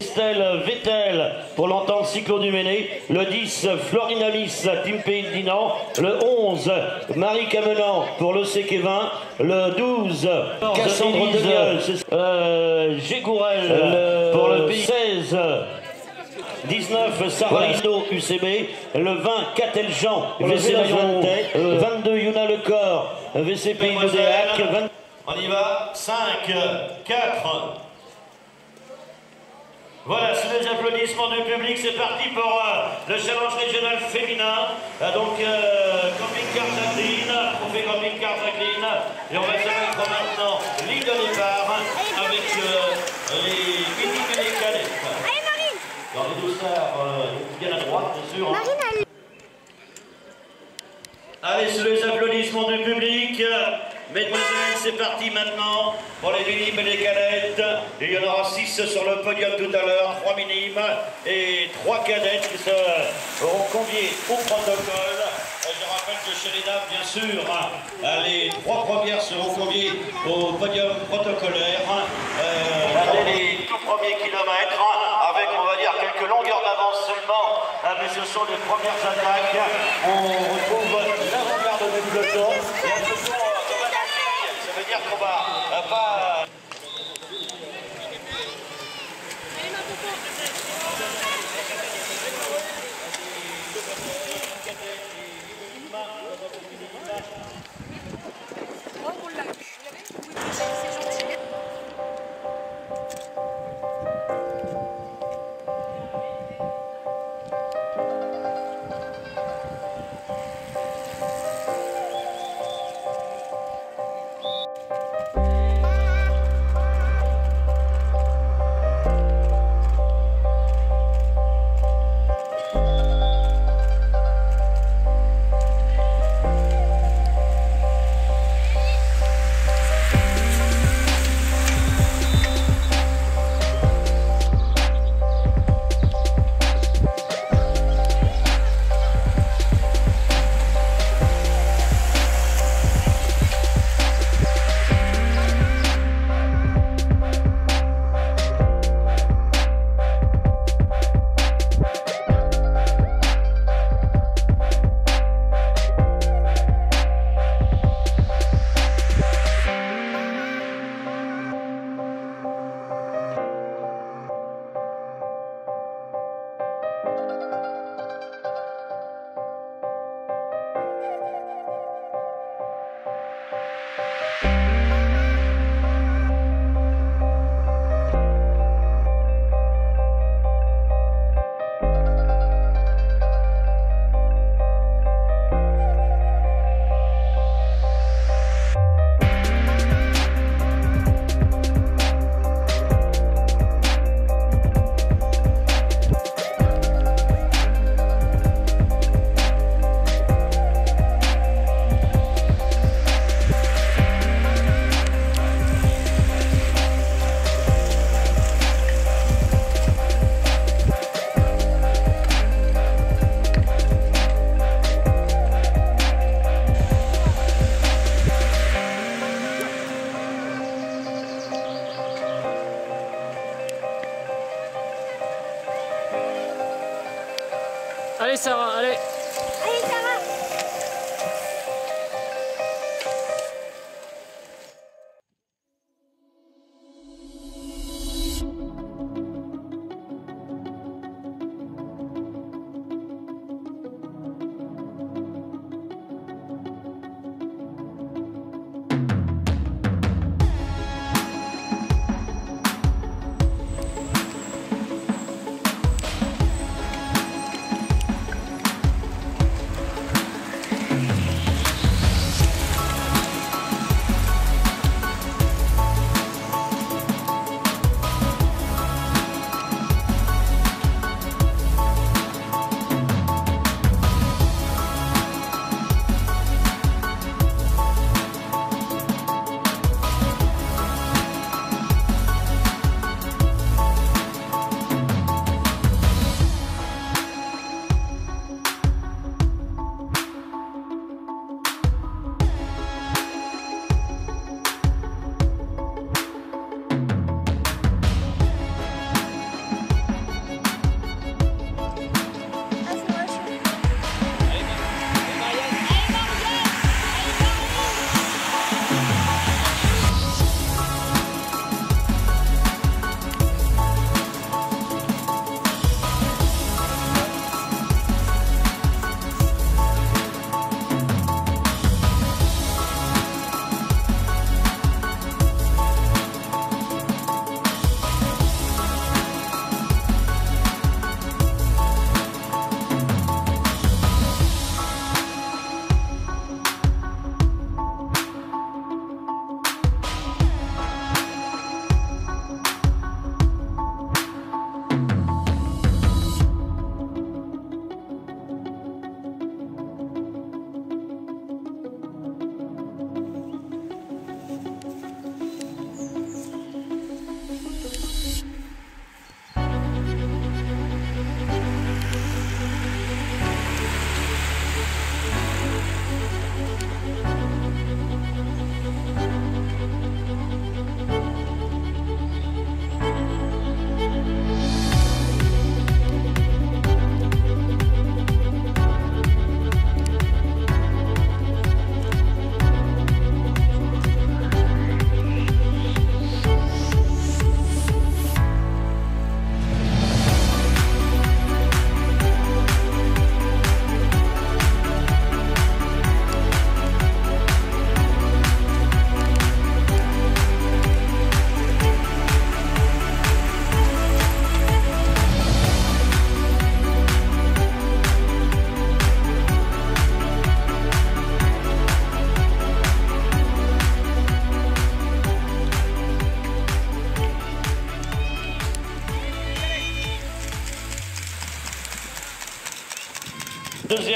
Estelle Vettel pour l'entente Cyclo du Méné, le 10 Florinalis Team Pays de Dinan, le 11 Marie Camenan pour le Séquévin, le 12 Cassandre Deniol, Gégourel pour le pays 16 19 Saralisto UCB, le 20 Catel Jean VC Lyon 22 Yuna Lecor VC Pays de Déac. On y va, 5, 4. Voilà, sous les applaudissements du public, c'est parti pour le challenge régional féminin. Donc, camping-car Jacqueline, trophée camping-car Jacqueline. Et on va se mettre maintenant ligne de départ avec les mini et les cadettes. Allez Marie! Dans les douceurs, bien à droite, bien sûr. Marine, allez, sous les applaudissements du public. Mesdemoiselles, c'est parti maintenant pour les minimes et les cadettes. Il y en aura 6 sur le podium tout à l'heure, 3 minimes et 3 cadettes qui seront conviées au protocole. Je rappelle que chez les dames, bien sûr, les 3 premières seront conviées au podium protocolaire. Les tout premiers kilomètres, avec, on va dire, quelques longueurs d'avance seulement, mais ce sont les premières attaques. On retrouve l'avant-garde du peloton. Et un peloton ça veut dire qu'on va pas... Allez Sarah, allez. allez Sarah!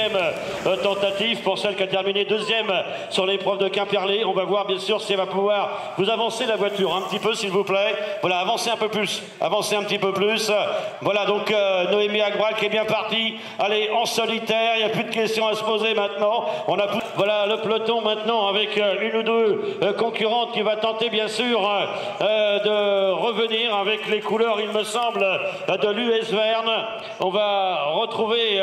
deuxième tentative pour celle qui a terminé deuxième sur l'épreuve de Quimperlé. On va voir bien sûr si elle va pouvoir vous avancer la voiture un petit peu s'il vous plaît. Voilà, avancez un peu plus, avancez un petit peu plus. Voilà donc Noémie Agral qui est bien partie. Allez, en solitaire, il n'y a plus de questions à se poser maintenant. On a voilà le peloton maintenant avec une ou deux concurrentes qui va tenter bien sûr de revenir avec les couleurs, il me semble, de l'US Verne. On va retrouver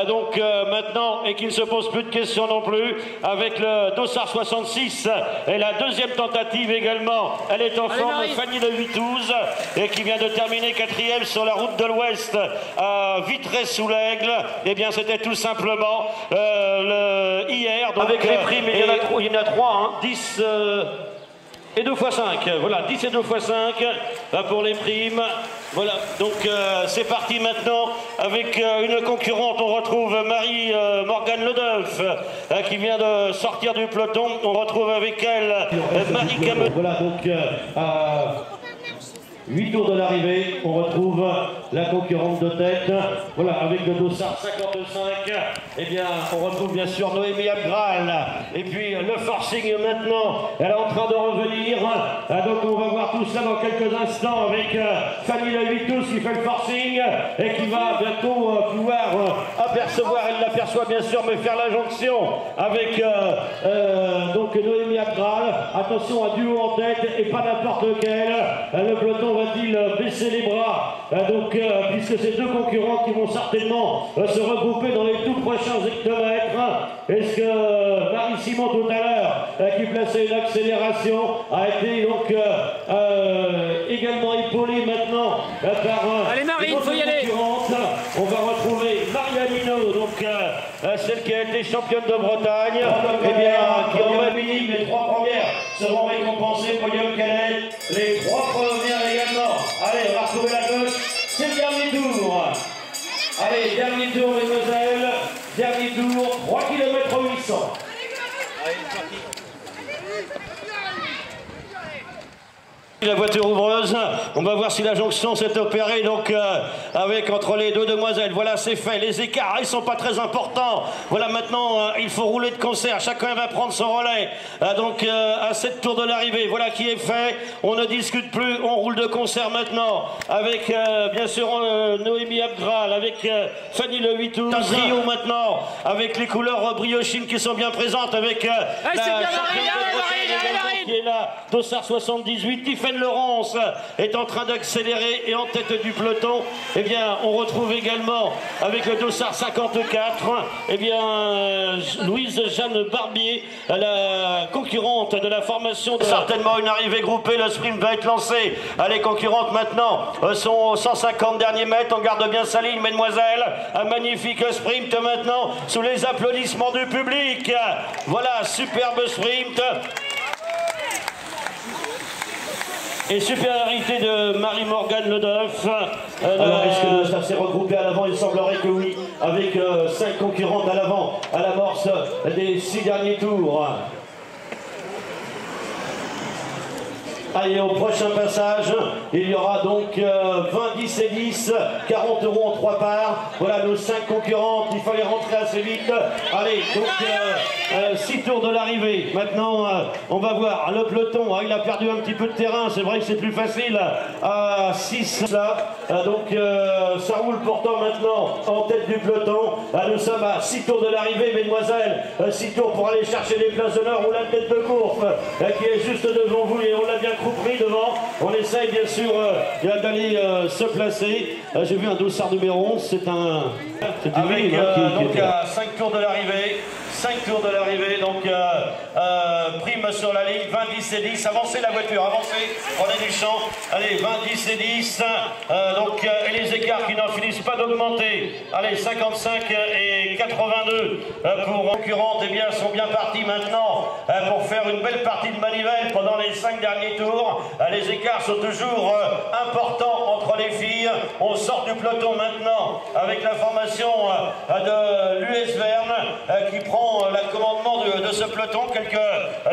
donc maintenant, et qui ne se pose plus de questions non plus, avec le Dossard 66 et la deuxième tentative également. Elle est en forme, Fanny Le 8-12 et qui vient de terminer quatrième sur la route de l'Ouest à Vitré-sous-l'Aigle. Eh bien c'était tout simplement hier. Donc, avec les primes, il y en a 3, hein, 10... et 2 x 5, voilà, 10 et 2 x 5 pour les primes. Voilà, donc c'est parti maintenant avec une concurrente. On retrouve Marie-Morgane Ledeuf qui vient de sortir du peloton. On retrouve avec elle Marie Cameron. Voilà, donc 8 tours de l'arrivée, on retrouve la concurrente de tête. Voilà, avec le Dossard 55, eh bien, on retrouve bien sûr Noémie Agral. Et puis le forcing maintenant, elle est en train de revenir. Donc on va voir tout ça dans quelques instants avec Fanny Le 8-12 qui fait le forcing et qui va bientôt pouvoir apercevoir, elle l'aperçoit bien sûr, mais faire la jonction avec donc Noémie Agral. Attention à duo en tête et pas n'importe lequel. Le peloton va-t-il baisser les bras puisque ces deux concurrents qui vont certainement se regrouper dans les tout prochains hectomètres. Est-ce que Marie Simon tout à l'heure qui plaçait une accélération a été donc également épaulée maintenant par allez Marie, il faut y aller. On va retrouver Marianino, donc celle qui a été championne de Bretagne, et bien qui en va minime. Les 3 premières seront récompensées podium Canet, les 3 premières également. Allez, on va retrouver la gauche, c'est le dernier tour. Allez, dernier tour mesdemoiselles, dernier tour, 3 km 800. Allez, c'est parti. La voiture ouvreuse, on va voir si la jonction s'est opérée donc avec entre les deux demoiselles. Voilà, c'est fait. Les écarts, ils sont pas très importants. Voilà, maintenant il faut rouler de concert. Chacun va prendre son relais. Donc à 7 tours de l'arrivée, voilà qui est fait. On ne discute plus, on roule de concert maintenant avec bien sûr Noémie Agral, avec Fanny Le 8-12. Un trio maintenant avec les couleurs briochines qui sont bien présentes avec la qui est là, Dossard 78, Tiffaine Laurence est en train d'accélérer et en tête du peloton. Eh bien, on retrouve également avec le Dossard 54, eh bien, Louise Jeanne Barbier, la concurrente de la formation. Certainement une arrivée groupée, le sprint va être lancé. Allez, concurrente maintenant, son 150 derniers mètres, on garde bien sa ligne, mesdemoiselles. Un magnifique sprint maintenant, sous les applaudissements du public. Voilà, superbe sprint. Et supériorité de Marie-Morgane Ledeuf. Alors, est-ce que ça s'est regroupé à l'avant? Il semblerait que oui, avec 5 concurrentes à l'avant, à l'amorce des 6 derniers tours. Allez, au prochain passage, il y aura donc 20, 10 et 10, 40 € en 3 parts. Voilà nos 5 concurrentes, il fallait rentrer assez vite. Allez, donc 6 tours de l'arrivée. Maintenant, on va voir le peloton. Il a perdu un petit peu de terrain, c'est vrai que c'est plus facile à 6. Donc ça roule pourtant maintenant en tête du peloton. Nous sommes à 6 tours de l'arrivée, mesdemoiselles. 6 tours pour aller chercher les places d'honneur ou la tête de course qui est juste devant vous et on l'a bien pris devant. On essaye bien sûr d'aller se placer. J'ai vu un Dossard numéro 11, c'est un... Avec donc à 5 tours de l'arrivée. 5 tours de l'arrivée, donc prime sur la ligne, 20, 10 et 10, avancez la voiture, avancez, prenez du champ, allez, 20, 10 et 10, et les écarts qui n'en finissent pas d'augmenter, allez, 55 et 82 pour concurrentes, eh bien, sont bien partis maintenant pour faire une belle partie de manivelle pendant les 5 derniers tours. Les écarts sont toujours importants entre les filles. On sort du peloton maintenant avec la formation de l'US Verne qui prend le commandement de ce peloton, quelques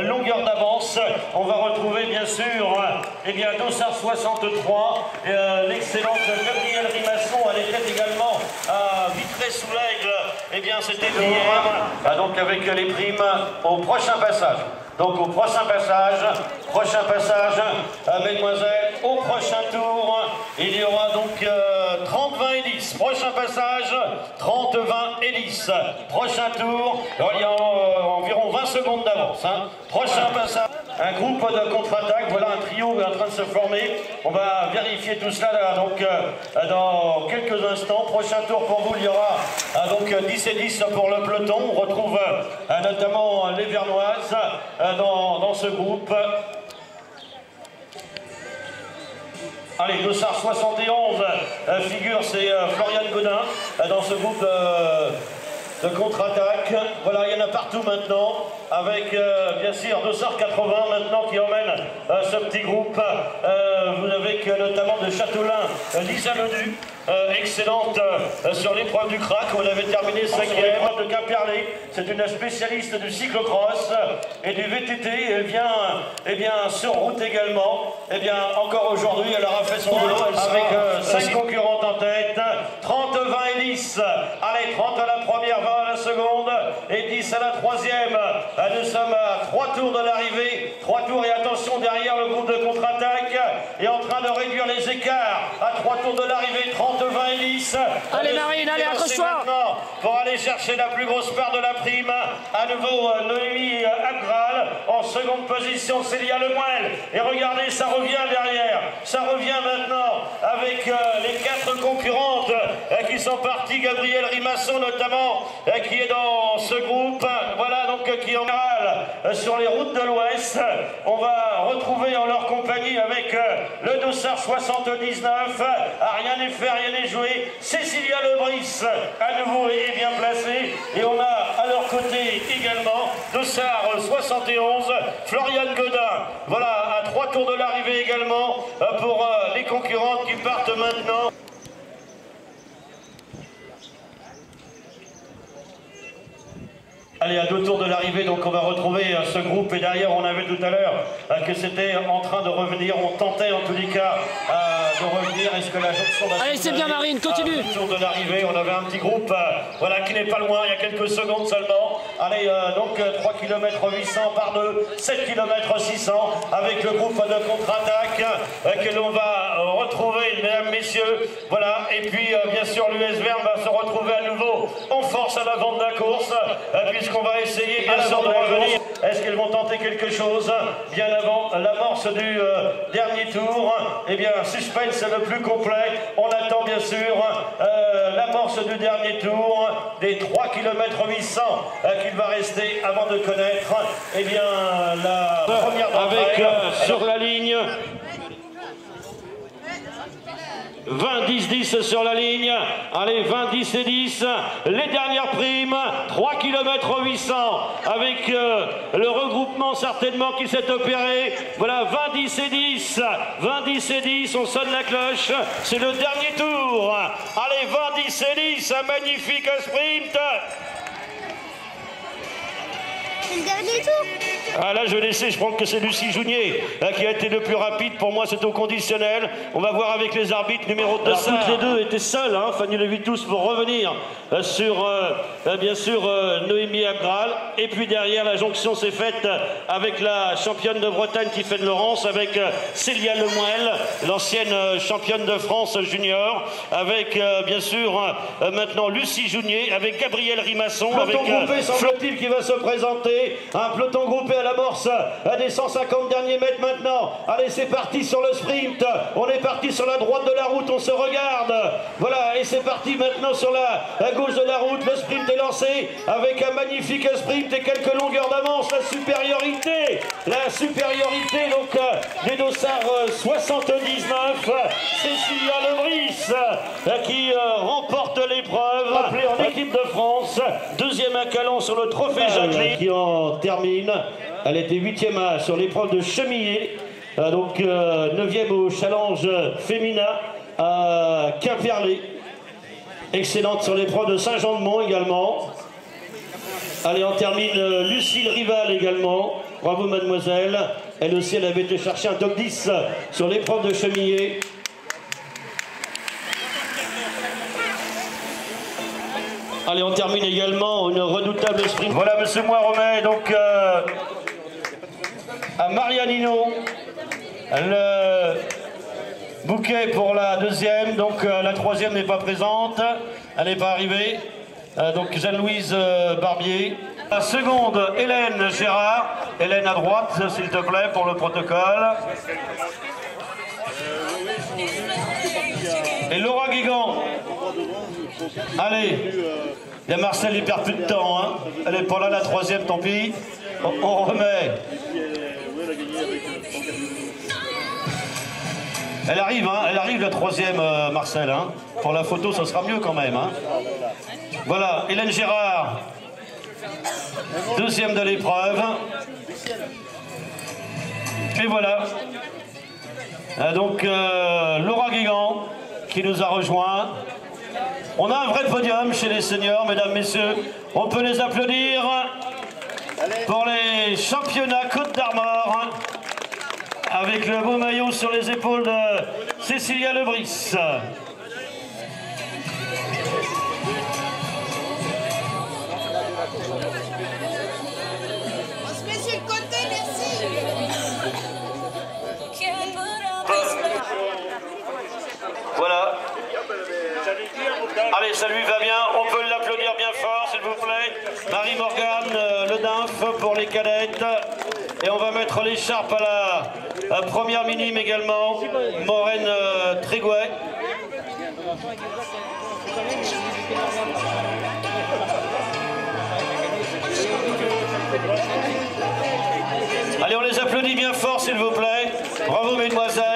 longueurs d'avance. On va retrouver bien sûr eh bien, Dossard 63, l'excellente Gabrielle Rimasson, elle était également à Vitré-sous-l'Aigle eh bien c'était hier, donc avec les primes au prochain passage. Donc au prochain passage, mesdemoiselles, au prochain tour, il y aura donc 30, 20 et 10. Prochain passage, 30, 20 et 10. Prochain tour, il y a environ 20 secondes d'avance. Hein. Prochain passage, un groupe de contre-attaque, voilà un trio est en train de se former. On va vérifier tout cela là, donc, dans quelques instants. Prochain tour pour vous, il y aura donc 10 et 10 pour le peloton. On retrouve notamment les Vernoises dans ce groupe. Allez, Dossard 71 figure, c'est Florian Godin dans ce groupe de contre-attaque. Voilà, il y en a partout maintenant, avec bien sûr Dossard 80 maintenant qui emmène ce petit groupe. Vous avez notamment de Châtelain, Lisa Ledu, excellente sur l'épreuve du crack. On avait terminé 5e de Quimperlé. C'est une spécialiste du cyclocross et du VTT. Elle vient sur route également. Et bien encore aujourd'hui, elle aura fait son boulot avec 5 concurrentes en tête. 30, 20 et 10. Allez, 30 à la première, 20 à la seconde et 10 à la troisième. Nous sommes à 3 tours de l'arrivée. 3 tours et attention, derrière le groupe de contre-attaque est en train de réduire les écarts. À 3 tours de l'arrivée, 30, 20 et 10. Allez Marine, allez, accroche-toi pour aller chercher la plus grosse part de la prime. À nouveau, Noémie Abgral en seconde position, Célia Lemoelle. Et regardez, ça revient derrière. Ça revient maintenant avec les 4 concurrentes qui sont parties. Gabrielle Rimasson notamment, qui est dans ce groupe. Voilà donc qui est en général sur les routes de l'Ouest. On va retrouver en leur compagnie avec le Dossard 79. Rien n'est fait, rien n'est joué. Cécilia Lebris, à nouveau, est bien placée. Et on a à leur côté également Dossard 71, Florian Godin. Voilà, à 3 tours de l'arrivée également pour les concurrentes qui partent maintenant. Allez, à 2 tours de l'arrivée, donc on va retrouver ce groupe. Et derrière, on avait tout à l'heure que c'était en train de revenir. On tentait en tous les cas de revenir. Est-ce que la jonction va... Allez, c'est bien Marine, continue. À 2 tours de l'arrivée, on avait un petit groupe voilà, qui n'est pas loin, il y a quelques secondes seulement. Allez, donc 3 km 800 par 2, 7 km 600 avec le groupe de contre-attaque que l'on va retrouver, mesdames, messieurs. Voilà, et puis bien sûr, l'US Verne va se retrouver à nouveau en force à l'avant de la course, puisqu'on va essayer bien sûr de revenir. Est-ce qu'elles vont tenter quelque chose bien avant l'amorce du dernier tour? Eh bien, suspense le plus complet. On attend bien sûr l'amorce du dernier tour des 3 km 800 qu'il va rester avant de connaître eh bien, la première avec sur la ligne 20, 10, 10 sur la ligne. Allez, 20, 10 et 10. Les dernières primes. 3 km 800 avec le regroupement certainement qui s'est opéré. Voilà, 20, 10 et 10. 20, 10 et 10. On sonne la cloche. C'est le dernier tour. Allez, 20, 10 et 10. Un magnifique sprint. C'est le dernier tour. Ah là je vais laisser, je pense que c'est Lucie Jounier qui a été le plus rapide. Pour moi c'est au conditionnel. On va voir avec les arbitres numéro 2. Toutes les deux étaient seules, hein, Fanny Levitus pour revenir sur bien sûr Noémie Abgral. Et puis derrière la jonction s'est faite avec la championne de Bretagne Tiffaine Laurence, avec Célia Lemoelle, l'ancienne championne de France junior, avec bien sûr maintenant Lucie Jounier, avec Gabrielle Rimasson, avec Flotil qui va se présenter. Un peloton groupé à l'amorce des 150 derniers mètres maintenant. Allez, c'est parti sur le sprint. On est parti sur la droite de la route, on se regarde. Voilà, et c'est parti maintenant sur la gauche de la route. Le sprint est lancé avec un magnifique sprint et quelques longueurs d'avance. La supériorité donc des Dossard 79. Cécilia Lebris qui remporte l'épreuve. Appelée en équipe de France. Deuxième à Calon sur le trophée Jacqueline. Qui en termine. Elle était 8e sur l'épreuve de Chemillé. Donc 9e au challenge féminin à Quimperlé. Excellente sur l'épreuve de Saint-Jean-de-Mont également. Allez, on termine Lucille Rival également. Bravo mademoiselle. Elle aussi, elle avait été chercher un top 10 sur l'épreuve de Chemillé. Allez, on termine également une redoutable sprint. Voilà, monsieur Moiromet, donc à Marianino, le bouquet pour la deuxième, donc la troisième n'est pas présente, elle n'est pas arrivée. Donc Jeanne-Louise Barbier. La seconde, Hélène Gérard. Hélène à droite, s'il te plaît, pour le protocole. Et Laura Guégan. Allez, il y a Marcel, il perd plus de temps. Hein. Elle n'est pas là, la troisième, tant pis. On remet. Elle arrive la troisième, Marcel. Hein. Pour la photo, ça sera mieux quand même. Hein. Voilà, Hélène Gérard, deuxième de l'épreuve. Et voilà. Donc, Laura Guégan qui nous a rejoint. On a un vrai podium chez les seniors, mesdames, messieurs. On peut les applaudir pour les championnats Côte d'Armor, avec le beau maillot sur les épaules de Cécilia Lebris. On se met sur le côté, merci. Voilà. Allez, ça lui va bien. On peut l'applaudir bien fort, s'il vous plaît. Marie-Morgane Le Dinf pour les cadettes. Et on va mettre l'écharpe à la première minime également. Maureen Trégouet. Allez, on les applaudit bien fort, s'il vous plaît. Bravo, mesdemoiselles.